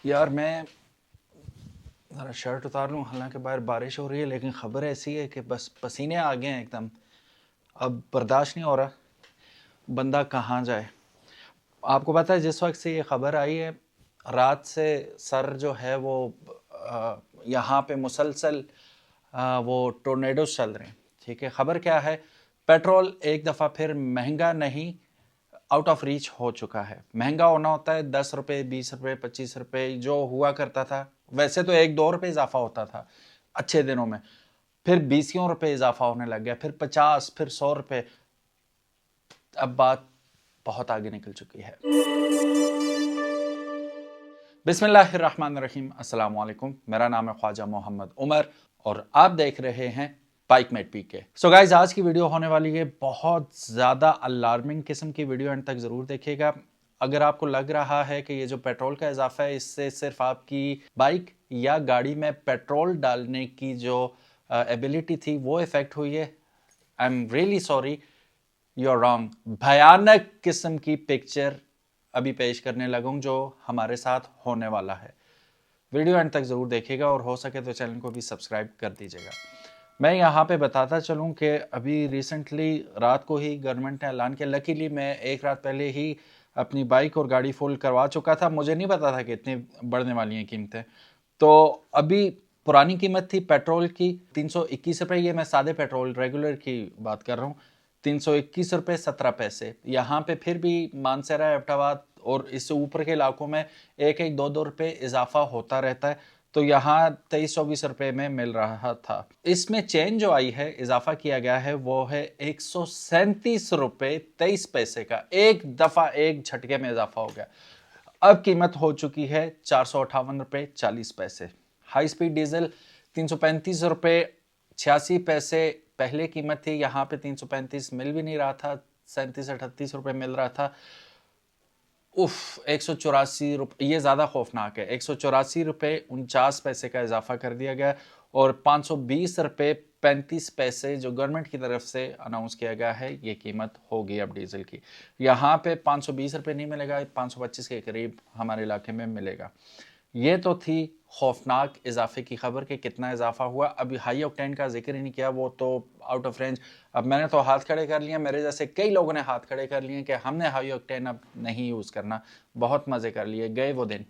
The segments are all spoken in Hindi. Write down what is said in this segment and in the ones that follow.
यार मैं ज़रा शर्ट उतार लूँ, हालांकि बाहर बारिश हो रही है, लेकिन ख़बर ऐसी है कि बस पसीने आ गए हैं एकदम। अब बर्दाश्त नहीं हो रहा, बंदा कहाँ जाए। आपको पता है जिस वक्त से ये ख़बर आई है, रात से सर जो है वो यहाँ पे मुसलसल वो टोर्नेडोज चल रहे हैं। ठीक है, ख़बर क्या है? पेट्रोल एक दफ़ा फिर महंगा नहीं, आउट ऑफ रीच हो चुका है। महंगा होना होता है 10 रुपये, 20 रुपये, 25 रुपये जो हुआ करता था। वैसे तो 1-2 रुपये इजाफा होता था अच्छे दिनों में, फिर 20 रुपये इजाफा होने लग गया, फिर 50, फिर 100 रुपये। अब बात बहुत आगे निकल चुकी है। बिस्मिल्लाहिर्रहमानिर्रहीम, अस्सलाम वालेकुम। मेरा नाम है ख्वाजा मोहम्मद उमर और आप देख रहे हैं बाइक मेट पी के। सो गाइज, आज की वीडियो होने वाली है बहुत ज़्यादा अलार्मिंग किस्म की वीडियो, एंड तक ज़रूर देखिएगा। अगर आपको लग रहा है कि ये जो पेट्रोल का इजाफा है इससे सिर्फ आपकी बाइक या गाड़ी में पेट्रोल डालने की जो एबिलिटी थी वो इफेक्ट हुई है, I am really sorry, you are wrong. भयानक किस्म की पिक्चर अभी पेश करने लगूँ जो हमारे साथ होने वाला है। वीडियो एंड तक ज़रूर देखिएगा और हो सके तो चैनल को भी सब्सक्राइब कर दीजिएगा। मैं यहाँ पे बताता चलूँ कि अभी रिसेंटली रात को ही गवर्नमेंट ने ऐलान किया। लकीली मैं एक रात पहले ही अपनी बाइक और गाड़ी फुल करवा चुका था, मुझे नहीं पता था कि इतनी बढ़ने वाली हैं कीमतें। तो अभी पुरानी कीमत थी पेट्रोल की 321 रुपये, ये मैं सादे पेट्रोल रेगुलर की बात कर रहा हूँ। 321 रुपये 17 पैसे। यहाँ पे फिर भी मानसरा, एबटाबाद और इससे ऊपर के इलाकों में 1-1, 2-2 रुपये इजाफा होता रहता है। तो यहाँ 23-24 रुपये में मिल रहा था। इसमें चेंज जो आई है, इजाफा किया गया है, वो है 137 रुपये 23 पैसे का। एक दफ़ा एक झटके में इजाफा हो गया। अब कीमत हो चुकी है 458 रुपये 40 पैसे। हाई स्पीड डीजल 335 रुपये 86 पैसे पहले कीमत थी। यहाँ पे 335 मिल भी नहीं रहा था, 37-38 रुपये मिल रहा था। उफ, 184 रुपये, ये ज़्यादा खौफनाक है। 184 रुपये 49 पैसे का इजाफा कर दिया गया और 520 रुपये 35 पैसे जो गवर्नमेंट की तरफ से अनाउंस किया गया है, ये कीमत होगी अब डीजल की। यहाँ पे 520 रुपये नहीं मिलेगा, 525 के करीब हमारे इलाके में मिलेगा। ये तो थी खौफनाक इजाफे की खबर कि कितना इजाफा हुआ। अभी हाई ऑक्टेन का जिक्र ही नहीं किया, वो तो आउट ऑफ रेंज। अब मैंने तो हाथ खड़े कर लिए, मेरे जैसे कई लोगों ने हाथ खड़े कर लिए कि हमने हाई ऑक्टेन अब नहीं यूज़ करना। बहुत मज़े कर लिए, गए वो दिन।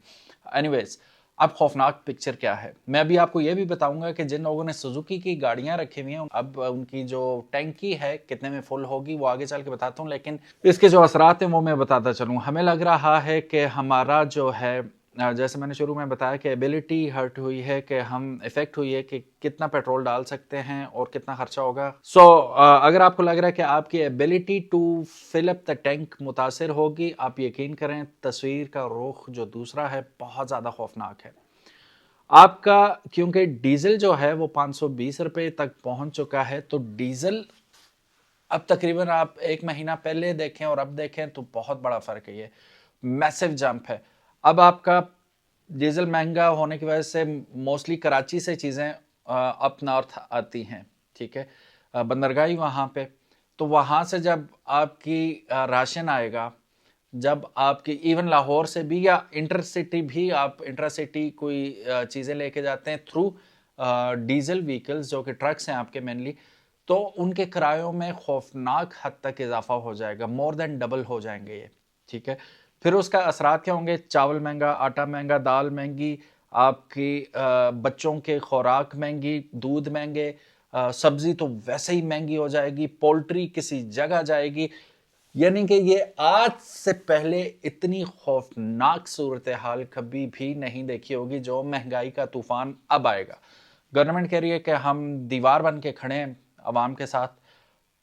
एनीवेज, अब खौफनाक पिक्चर क्या है, मैं अभी आपको ये भी बताऊंगा कि जिन लोगों ने सुजुकी की गाड़ियां रखी हुई हैं, अब उनकी जो टैंकी है कितने में फुल होगी वो आगे चल के बताता हूँ। लेकिन इसके जो असरात हैं वो मैं बताता चलूँ। हमें लग रहा है कि हमारा जो है, जैसे मैंने शुरू में बताया कि एबिलिटी हर्ट हुई है, कि हम इफेक्ट हुई है कि कितना पेट्रोल डाल सकते हैं और कितना खर्चा होगा। सो अगर आपको लग रहा है कि आपकी ability to fill up the tank मुतासिर होगी, आप यकीन करें तस्वीर का रुख जो दूसरा है बहुत ज़्यादा खौफनाक है आपका। क्योंकि डीजल जो है वो 520 रुपये तक पहुंच चुका है। तो डीजल अब तकरीबन आप एक महीना पहले देखें और अब देखें तो बहुत बड़ा फ़र्क है, ये मैसिव जंप है। अब आपका डीजल महंगा होने की वजह से मोस्टली कराची से चीज़ें अप नॉर्थ आती हैं। ठीक है, बंदरगाही वहाँ पे, तो वहाँ से जब आपकी राशन आएगा, जब आपकी इवन लाहौर से भी या इंटरसिटी भी, आप इंटरसिटी कोई चीज़ें लेके जाते हैं थ्रू डीजल व्हीकल्स जो कि ट्रक्स हैं आपके मेनली, तो उनके किरायों में खौफनाक हद तक इजाफा हो जाएगा, मोर देन डबल हो जाएंगे ये। ठीक है, फिर उसका असरात क्या होंगे? चावल महंगा, आटा महंगा, दाल महंगी, आपकी बच्चों के खुराक महंगी, दूध महंगे, सब्जी तो वैसे ही महंगी हो जाएगी, पोल्ट्री किसी जगह जाएगी। यानी कि ये आज से पहले इतनी खौफनाक सूरत हाल कभी भी नहीं देखी होगी जो महंगाई का तूफान अब आएगा। गवर्नमेंट कह रही है कि हम दीवार बन के खड़े हैं अवाम के साथ।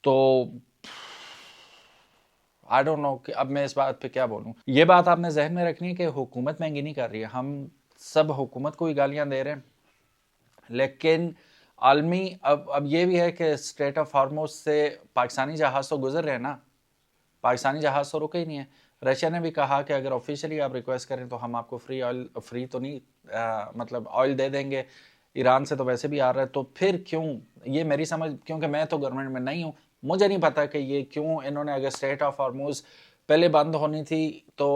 तो आई डोंट नो कि अब मैं इस बात पे क्या बोलूं। ये बात आपने जहन में रखनी है कि हुकूमत महंगी नहीं कर रही है, हम सब हुकूमत को ही गालियां दे रहे हैं। लेकिन आलमी अब ये भी है कि स्ट्रेट ऑफ हार्मोज से पाकिस्तानी जहाज तो गुजर रहे हैं ना, पाकिस्तानी जहाज तो रुके ही नहीं है। रशिया ने भी कहा कि अगर ऑफिशियली आप रिक्वेस्ट करें तो हम आपको फ्री ऑयल, फ्री तो नहीं मतलब ऑयल दे देंगे। ईरान से तो वैसे भी आ रहा है, तो फिर क्यों, ये मेरी समझ, क्योंकि मैं तो गवर्नमेंट में नहीं हूँ, मुझे नहीं पता कि ये क्यों इन्होंने, अगर स्ट्रेट ऑफ हॉर्मुज पहले बंद होनी थी तो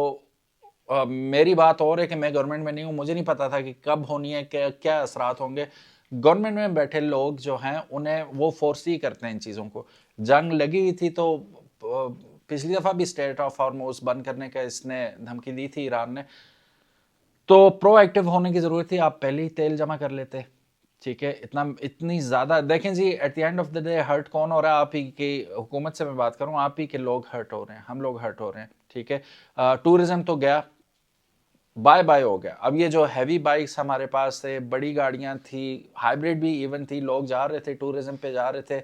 मेरी बात और है कि मैं गवर्नमेंट में नहीं हूँ, मुझे नहीं पता था कि कब होनी है, क्या असरात होंगे। गवर्नमेंट में बैठे लोग जो हैं उन्हें वो फोर्स ही करते हैं इन चीज़ों को। जंग लगी थी तो पिछली दफ़ा भी स्टेट ऑफ हॉर्मुज़ बंद करने का इसने धमकी दी थी ईरान ने, तो प्रोएक्टिव होने की ज़रूरत थी। आप पहले ही तेल जमा कर लेते, ठीक है। इतनी ज़्यादा देखें जी, at the end of the day hurt कौन हो रहा है? आप ही की हुकूमत से मैं बात करूँ, आप ही के लोग हर्ट हो रहे हैं, हम लोग हर्ट हो रहे हैं, ठीक है। टूरिज्म तो गया, बाय बाय हो गया। अब ये जो हैवी बाइक्स हमारे पास थे, बड़ी गाड़ियां थी, हाइब्रिड भी इवन थी, लोग जा रहे थे टूरिज्म पे, जा रहे थे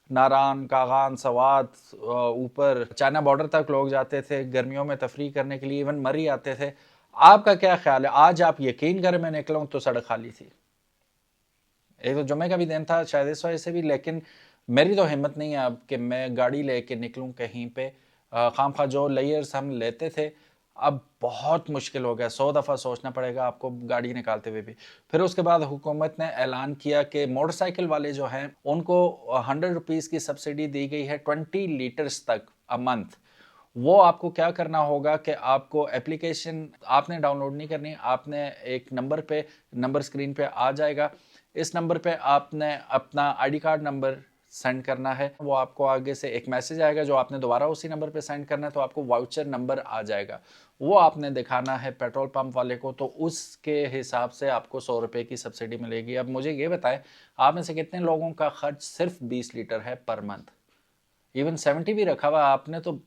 नारान, कागान, सवात, ऊपर चाइना बॉर्डर तक लोग जाते थे गर्मियों में तफरी करने के लिए, इवन मरी आते थे। आपका क्या ख्याल है? आज आप यकीन करें, मैं निकला हूं तो सड़क खाली थी। एक तो जुम्मे का भी दिन था शायद इस वजह से भी, लेकिन मेरी तो हिम्मत नहीं है अब कि मैं गाड़ी लेके निकलूं कहीं पे। खामखा जो लेयर्स हम लेते थे अब बहुत मुश्किल हो गया, 100 दफ़ा सोचना पड़ेगा आपको गाड़ी निकालते हुए भी। फिर उसके बाद हुकूमत ने ऐलान किया कि मोटरसाइकिल वाले जो हैं उनको 100 रुपीज़ की सब्सिडी दी गई है 20 लीटर्स तक अ मंथ। वो आपको क्या करना होगा कि आपको एप्लीकेशन आपने डाउनलोड नहीं करनी, आपने एक नंबर स्क्रीन पे आ जाएगा, इस नंबर पे आपने अपना आईडी कार्ड नंबर सेंड करना है। वो आपको आगे से एक मैसेज आएगा जो आपने दोबारा उसी नंबर पे सेंड करना है, तो आपको वाउचर नंबर आ जाएगा, वो आपने दिखाना है पेट्रोल पंप वाले को, तो उसके हिसाब से आपको 100 रुपये की सब्सिडी मिलेगी। अब मुझे ये बताएं, आप में से कितने लोगों का खर्च सिर्फ 20 लीटर है पर मंथ? इवन 70 भी रखा हुआ आपने, तो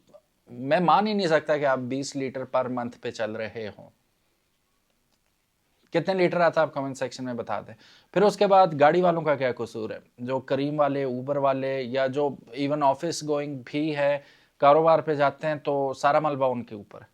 मैं मान ही नहीं सकता कि आप 20 लीटर पर मंथ पे चल रहे हो। कितने लीटर आता है आप कमेंट सेक्शन में बता दें। फिर उसके बाद गाड़ी वालों का क्या कसूर है? जो करीम वाले, ऊबर वाले, या जो इवन ऑफिस गोइंग भी है, कारोबार पे जाते हैं, तो सारा मलबा उनके ऊपर।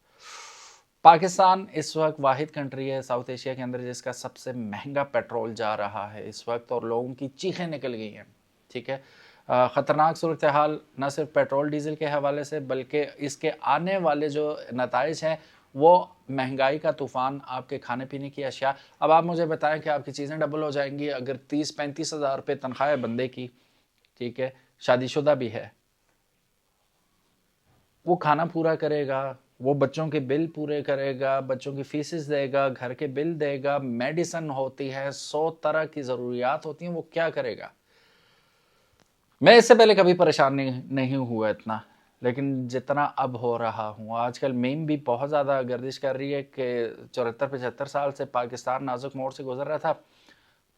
पाकिस्तान इस वक्त वाहिद कंट्री है साउथ एशिया के अंदर जिसका सबसे महंगा पेट्रोल जा रहा है इस वक्त, और लोगों की चीखें निकल गई हैं, ठीक है। ख़तरनाक सूरत हाल न सिर्फ पेट्रोल डीजल के हवाले से, बल्कि इसके आने वाले जो नताइज हैं वो महंगाई का तूफ़ान, आपके खाने पीने की अशिया। अब आप मुझे बताएं कि आपकी चीज़ें डबल हो जाएंगी अगर 30-35 हज़ार रुपये तनख्वाह है बंदे की, ठीक है, शादीशुदा भी है, वो खाना पूरा करेगा, वो बच्चों के बिल पूरे करेगा, बच्चों की फीसेस देगा, घर के बिल देगा, मेडिसिन होती है, 100 तरह की ज़रूरियात होती हैं, वो क्या करेगा? मैं इससे पहले कभी परेशान नहीं हुआ इतना, लेकिन जितना अब हो रहा हूँ। आजकल मीम भी बहुत ज़्यादा गर्दिश कर रही है कि 74-75 साल से पाकिस्तान नाजुक मोड़ से गुजर रहा था,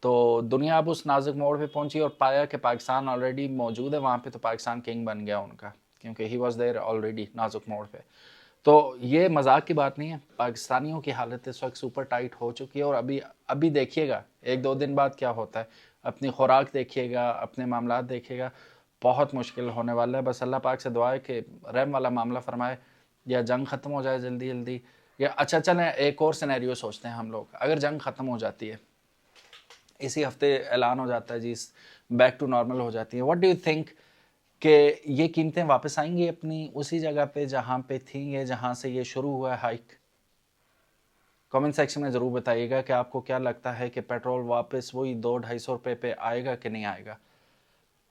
तो दुनिया अब उस नाजुक मोड़ पे पहुंची और पाया कि पाकिस्तान ऑलरेडी मौजूद है वहाँ पे, तो पाकिस्तान किंग बन गया उनका, क्योंकि ही वॉज देयर ऑलरेडी नाजुक मोड़ पे। तो ये मजाक की बात नहीं है, पाकिस्तानियों की हालत इस वक्त सुपर टाइट हो चुकी है, और अभी अभी देखिएगा 1-2 दिन बाद क्या होता है। अपनी खुराक देखिएगा, अपने मामलात देखिएगा, बहुत मुश्किल होने वाला है। बस अल्लाह पाक से दुआ है कि रहम वाला मामला फरमाए, या जंग ख़त्म हो जाए जल्दी जल्दी, या अच्छा चलें एक और सिनेरियो सोचते हैं हम लोग। अगर जंग ख़त्म हो जाती है, इसी हफ्ते ऐलान हो जाता है जी, बैक टू नॉर्मल हो जाती है, व्हाट डू यू थिंक कि ये कीमतें वापस आएंगी अपनी उसी जगह पे जहाँ पे थी, ये जहाँ से ये शुरू हुआ है हाइक? कमेंट सेक्शन में ज़रूर बताइएगा कि आपको क्या लगता है कि पेट्रोल वापस वही 200-250 रुपये पे आएगा कि नहीं आएगा।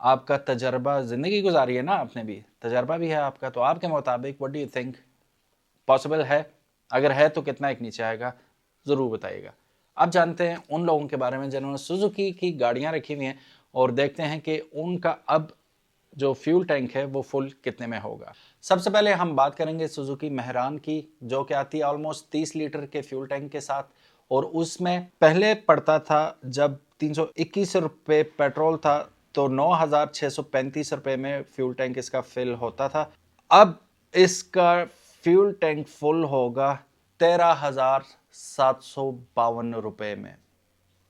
आपका तजर्बा, ज़िंदगी गुजारी है ना आपने भी, तजर्बा भी है आपका, तो आपके मुताबिक what do you think, possible है? अगर है तो कितना एक नीचे आएगा, ज़रूर बताइएगा। अब जानते हैं उन लोगों के बारे में जिन्होंने सुजुकी की गाड़ियाँ रखी हुई हैं, और देखते हैं कि उनका अब जो फ्यूल टैंक है वो फुल कितने में होगा। सबसे पहले हम बात करेंगे सुजुकी मेहरान की, जो कि आती है ऑलमोस्ट 30 लीटर के फ्यूल टैंक के साथ, और उसमें पहले पड़ता था जब 321 रुपये पेट्रोल था तो 9,635 रुपये में फ्यूल टैंक इसका फिल होता था। अब इसका फ्यूल टैंक फुल होगा 13,752 रुपये में,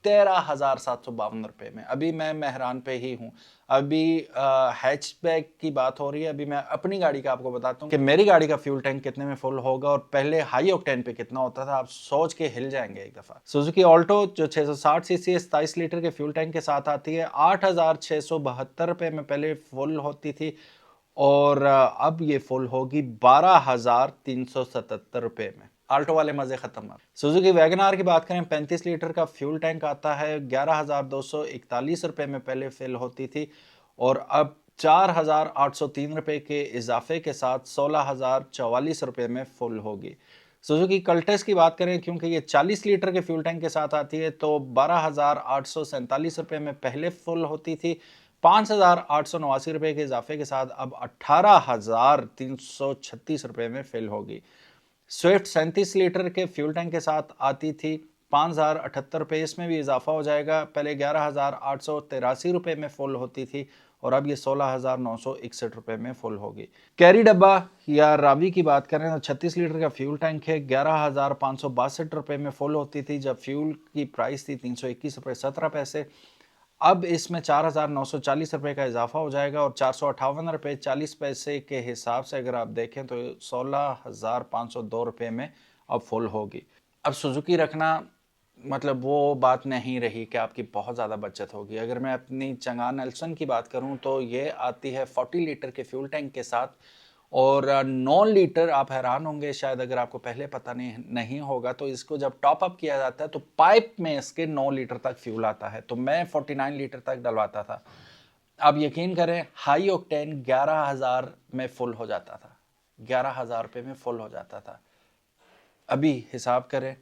13,752 रुपये में। अभी मैं मेहरान पे ही हूँ, अभी हैचबैक की बात हो रही है। अभी मैं अपनी गाड़ी का आपको बताता हूँ कि मेरी गाड़ी का फ्यूल टैंक कितने में फुल होगा, और पहले हाई ऑक्टेन पे कितना होता था, आप सोच के हिल जाएंगे एक दफ़ा। सुजुकी ऑल्टो जो 660 सीसी 27 लीटर के फ्यूल टैंक के साथ आती है, 8,672 रुपये में पहले फुल होती थी, और अब ये फुल होगी 12,377 रुपये में। आल्टो वाले मजे खत्म। सुजुकी वैगन आर की बात करें, 35 लीटर का फ्यूल टैंक आता है, 11,241 रुपये में पहले फिल होती थी, और अब 4,803 रुपये के इजाफे के साथ 16,044 रुपये में फुल होगी। सुजुकी कल्टेस की बात करें, क्योंकि ये 40 लीटर के फ्यूल टैंक के साथ आती है, तो 12,847 रुपये में पहले फुल होती थी। 5,889 रुपये के इजाफे के साथ अब 18,336 रुपये में फिल होगी। स्विफ्ट 37 लीटर के फ्यूल टैंक के साथ आती थी, 5,078 रुपये, इसमें भी इजाफा हो जाएगा। पहले 11,883 रुपये में फुल होती थी और अब ये 16,961 रुपये में फुल होगी। कैरी डब्बा या रावी की बात करें तो 36 लीटर का फ्यूल टैंक है, 11,562 रुपये में फुल होती थी जब फ्यूल की प्राइस थी 321 रुपये 17 पैसे। अब इसमें 4,940 रुपये का इजाफा हो जाएगा और 458 रुपये 40 पैसे के हिसाब से अगर आप देखें तो 16,502 रुपये में अब फुल होगी। अब सुजुकी रखना मतलब वो बात नहीं रही कि आपकी बहुत ज़्यादा बचत होगी। अगर मैं अपनी चंगान एल्सन की बात करूं तो ये आती है 40 लीटर के फ्यूल टैंक के साथ और 9 लीटर। आप हैरान होंगे शायद अगर आपको पहले पता नहीं होगा, तो इसको जब टॉप अप किया जाता है तो पाइप में इसके 9 लीटर तक फ्यूल आता है। तो मैं 49 लीटर तक डलवाता था। अब यकीन करें हाई ऑक्टेन 11,000 में फुल हो जाता था, 11,000 रुपये में फुल हो जाता था। अभी हिसाब करें,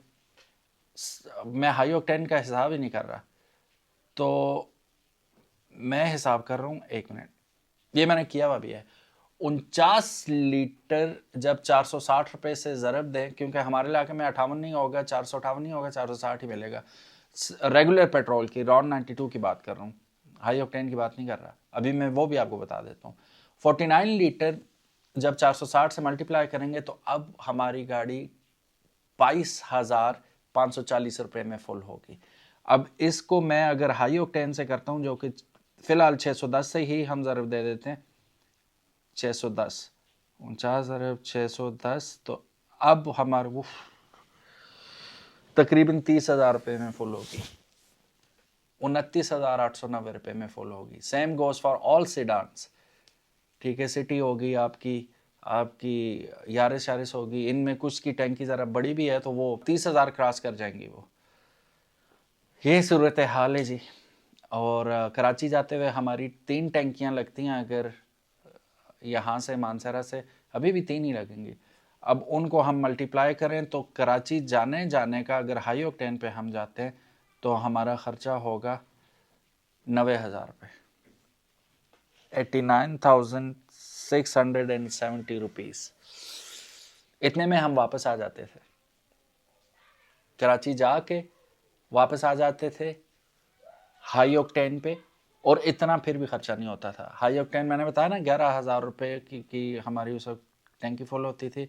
मैं हाई ऑक्टेन का हिसाब ही नहीं कर रहा, तो मैं हिसाब कर रहा हूँ, एक मिनट, ये मैंने किया हुआ भी है। 49 लीटर जब 460 रुपये से ज़रब दें, क्योंकि हमारे इलाके में 58 नहीं होगा, 458 नहीं होगा, 460 ही मिलेगा रेगुलर पेट्रोल की। रॉन 92 की बात कर रहा हूँ, हाई ऑक्टेन की बात नहीं कर रहा। अभी मैं वो भी आपको बता देता हूँ। 49 लीटर जब 460 से मल्टीप्लाई करेंगे तो अब हमारी गाड़ी 22,540 रुपये में फुल होगी। अब इसको मैं अगर हाई ऑक्टेन से करता हूं, जो कि फिलहाल 610 से ही हम ज़रब दे देते हैं, 610 49 ज़रब 610, तो अब हमारे वो तकरीबन 30,000 रुपये में फुल होगी, 29,890 रुपये में फुल होगी। Same goes for all sedans, ठीक है। सिटी होगी आपकी यारिस शारिस होगी, इनमें कुछ की टैंकी ज़रा बड़ी भी है तो वो 30,000 क्रॉस कर जाएंगी। वो ये सूरत हाल है जी। और कराची जाते हुए हमारी 3 टैंकियां लगती हैं, अगर यहाँ से मानसरा से अभी भी 3 ही लगेंगी। अब उनको हम मल्टीप्लाई करें तो कराची जाने का अगर हाई ऑक्टेन पे हम जाते हैं तो हमारा ख़र्चा होगा 90,000 रुपये, 89,670 रुपीज़। इतने में हम वापस आ जाते थे, कराची जाके वापस आ जाते थे हाई ऑक्टेन पे, और इतना फिर भी खर्चा नहीं होता था। हाई ऑक्टेन मैंने बताया ना 11,000 रुपये की हमारी उस वक्त टैंकी फुल होती थी।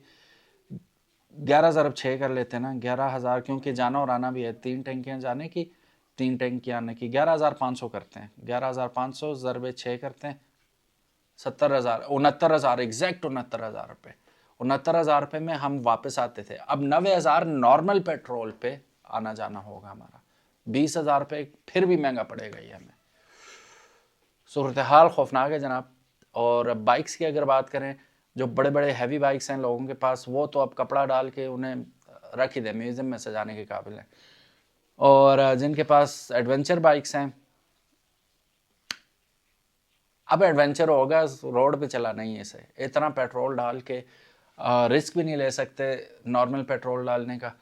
11 ज़रब 6 कर लेते ना, 11,000, क्योंकि जाना और आना भी है, 3 टैंकियाँ जाने की 3 टैंकियाँ आने की, 11,500 करते हैं। 11,500 ज़रब 6 करते हैं 70,000, 69,000, एग्जैक्ट 69,000 रुपये। 69,000 रुपये में हम वापस आते थे। अब 90,000 नॉर्मल पेट्रोल पे आना जाना होगा हमारा, 20,000 रुपये फिर भी महंगा पड़ेगा ये हमें। सूरत हाल खौफनाक है जनाब। और बाइक्स की अगर बात करें, जो बड़े बड़े हैवी बाइक्स हैं लोगों के पास, वो तो अब कपड़ा डाल के उन्हें रख ही दे, म्यूज़ियम में सजाने के काबिल हैं। और जिनके पास एडवेंचर बाइक्स हैं, अब एडवेंचर होगा रोड पे चलाना ही है इसे, इतना पेट्रोल डाल के रिस्क भी नहीं ले सकते नॉर्मल पेट्रोल डालने का।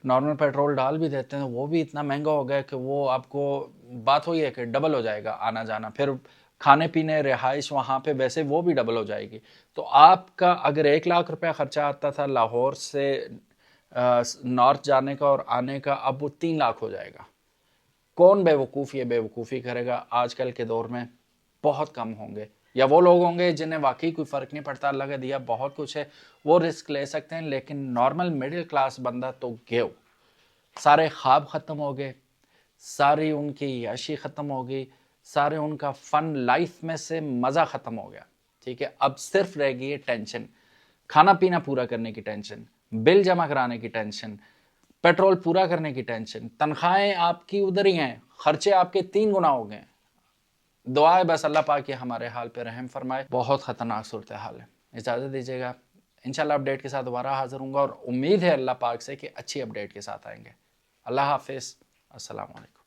नॉर्मल पेट्रोल डाल भी देते हैं वो भी इतना महंगा हो गया कि वो आपको बात हुई है कि डबल हो जाएगा आना जाना, फिर खाने पीने रिहाइश वहाँ पे वैसे वो भी डबल हो जाएगी। तो आपका अगर 1 लाख रुपया खर्चा आता था लाहौर से नॉर्थ जाने का और आने का, अब वो 3 लाख हो जाएगा। कौन बेवकूफ़ी करेगा आजकल के दौर में? बहुत कम होंगे, या वो लोग होंगे जिन्हें वाकई कोई फ़र्क नहीं पड़ता, अल्लाह का दिया बहुत कुछ है, वो रिस्क ले सकते हैं। लेकिन नॉर्मल मिडिल क्लास बंदा तो गेव, सारे ख्वाब ख़त्म हो गए, सारी उनकी याशी ख़त्म हो गई, सारे उनका फ़न लाइफ में से मज़ा ख़त्म हो गया। ठीक है, अब सिर्फ रह गई है टेंशन, खाना पीना पूरा करने की टेंशन, बिल जमा कराने की टेंशन, पेट्रोल पूरा करने की टेंशन, तनख्वाहें आपकी उधर ही हैं, खर्चे आपके 3 गुना हो गए। दुआ है बस अल्लाह पाक हमारे हाल पे रहम फरमाए। बहुत ख़तरनाक सूरत हाल है। इजाज़त दीजिएगा, इंशाल्लाह अपडेट के साथ दोबारा हाज़िर हूँगा और उम्मीद है अल्लाह पाक से कि अच्छी अपडेट के साथ आएंगे। अल्लाह हाफिज़, अस्सलाम वालेकुम।